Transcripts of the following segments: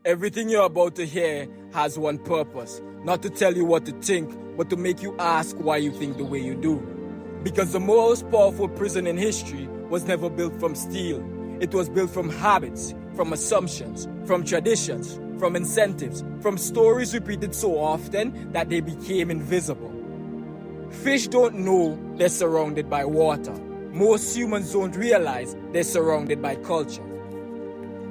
Everything you're about to hear has one purpose, not to tell you what to think, but to make you ask why you think the way you do. Because the most powerful prison in history was never built from steel. It was built from habits, from assumptions, from traditions, from incentives, from stories repeated so often that they became invisible. Fish don't know they're surrounded by water. Most humans don't realize they're surrounded by culture.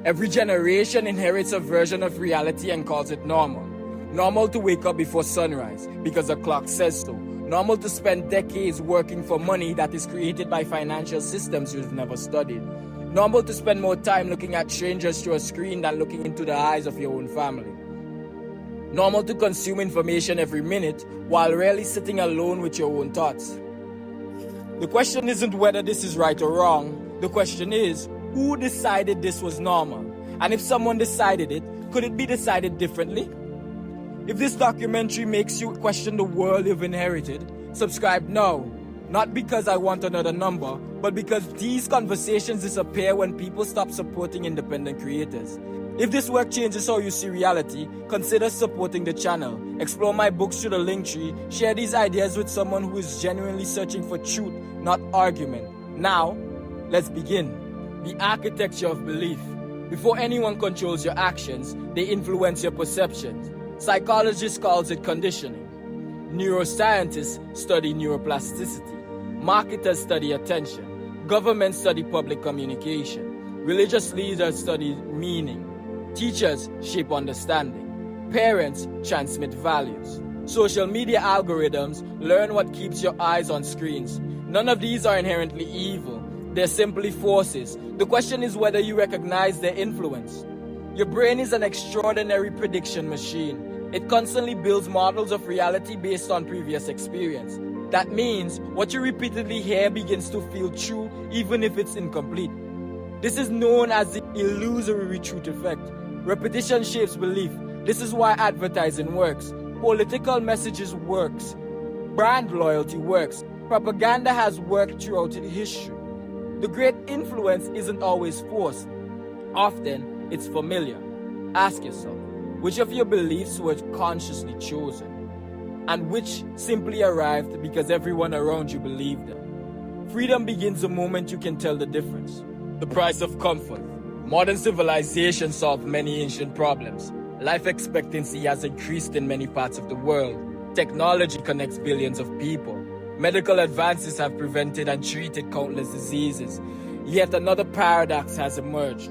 Every generation inherits a version of reality and calls it normal. Normal to wake up before sunrise because the clock says so. Normal to spend decades working for money that is created by financial systems you've never studied. Normal to spend more time looking at strangers through a screen than looking into the eyes of your own family. Normal to consume information every minute while rarely sitting alone with your own thoughts. The question isn't whether this is right or wrong. The question is, who decided this was normal? And if someone decided it, could it be decided differently? If this documentary makes you question the world you've inherited, subscribe now. Not because I want another number, but because these conversations disappear when people stop supporting independent creators. If this work changes how you see reality, consider supporting the channel. Explore my books through the Linktree. Share these ideas with someone who is genuinely searching for truth, not argument. Now, let's begin. The architecture of belief. Before anyone controls your actions, they influence your perceptions. Psychologists call it conditioning. Neuroscientists study neuroplasticity. Marketers study attention. Governments study public communication. Religious leaders study meaning. Teachers shape understanding. Parents transmit values. Social media algorithms learn what keeps your eyes on screens. None of these are inherently evil. They're simply forces. The question is whether you recognize their influence. Your brain is an extraordinary prediction machine. It constantly builds models of reality based on previous experience. That means what you repeatedly hear begins to feel true even if it's incomplete. This is known as the illusory truth effect. Repetition shapes belief. This is why advertising works. Political messages works. Brand loyalty works. Propaganda has worked throughout history. The great influence isn't always forced. Often, it's familiar. Ask yourself, which of your beliefs were consciously chosen? And which simply arrived because everyone around you believed them? Freedom begins the moment you can tell the difference. The price of comfort. Modern civilization solved many ancient problems. Life expectancy has increased in many parts of the world. Technology connects billions of people. Medical advances have prevented and treated countless diseases. Yet another paradox has emerged.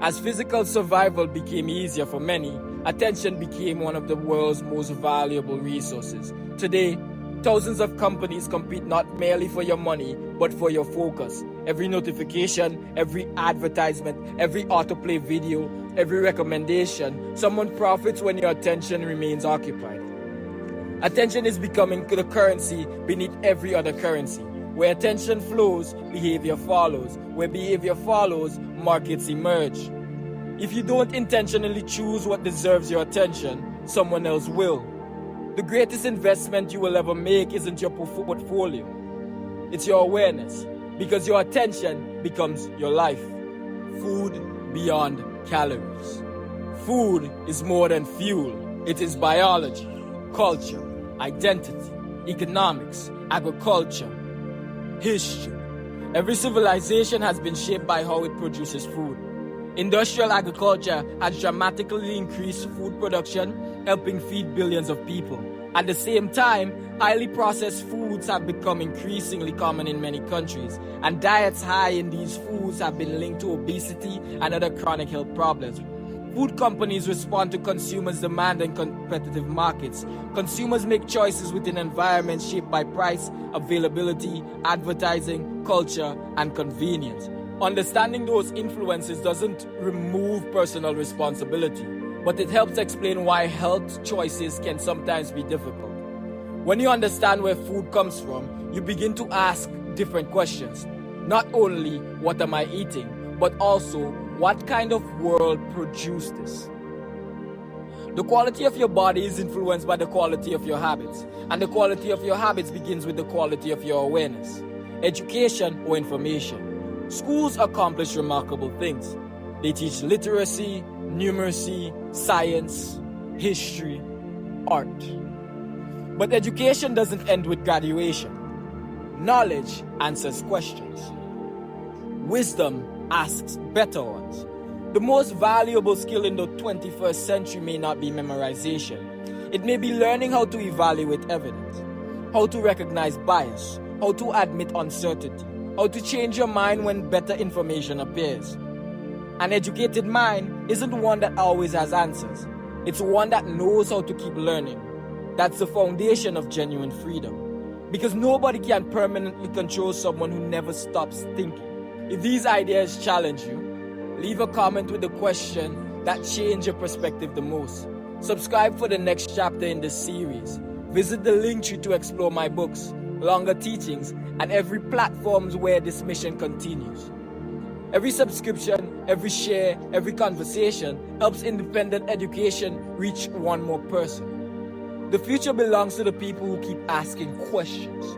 As physical survival became easier for many, attention became one of the world's most valuable resources. Today, thousands of companies compete not merely for your money, but for your focus. Every notification, every advertisement, every autoplay video, every recommendation, someone profits when your attention remains occupied. Attention is becoming the currency beneath every other currency. Where attention flows, behavior follows. Where behavior follows, markets emerge. If you don't intentionally choose what deserves your attention, someone else will. The greatest investment you will ever make isn't your portfolio. It's your awareness, because your attention becomes your life. Food beyond calories. Food is more than fuel. It is biology, culture, identity, economics, agriculture, history. Every civilization has been shaped by how it produces food. Industrial agriculture has dramatically increased food production, helping feed billions of people. At the same time, highly processed foods have become increasingly common in many countries, and diets high in these foods have been linked to obesity and other chronic health problems. Food companies respond to consumers' demand in competitive markets. Consumers make choices within environments shaped by price, availability, advertising, culture, and convenience. Understanding those influences doesn't remove personal responsibility, but it helps explain why health choices can sometimes be difficult. When you understand where food comes from, you begin to ask different questions. Not only, what am I eating, but also, what kind of world produced this? The quality of your body is influenced by the quality of your habits, and the quality of your habits begins with the quality of your awareness, education, or information. Schools accomplish remarkable things. They teach literacy, numeracy, science, history, art. But education doesn't end with graduation. Knowledge answers questions. Wisdom asks better ones. The most valuable skill in the 21st century may not be memorization. It may be learning how to evaluate evidence, how to recognize bias, how to admit uncertainty, how to change your mind when better information appears. An educated mind isn't one that always has answers. It's one that knows how to keep learning. That's the foundation of genuine freedom. Because nobody can permanently control someone who never stops thinking. If these ideas challenge you, leave a comment with the question that changed your perspective the most. Subscribe for the next chapter in this series. Visit the Linktree to explore my books, longer teachings, and every platforms where this mission continues. Every subscription, every share, every conversation helps independent education reach one more person. The future belongs to the people who keep asking questions.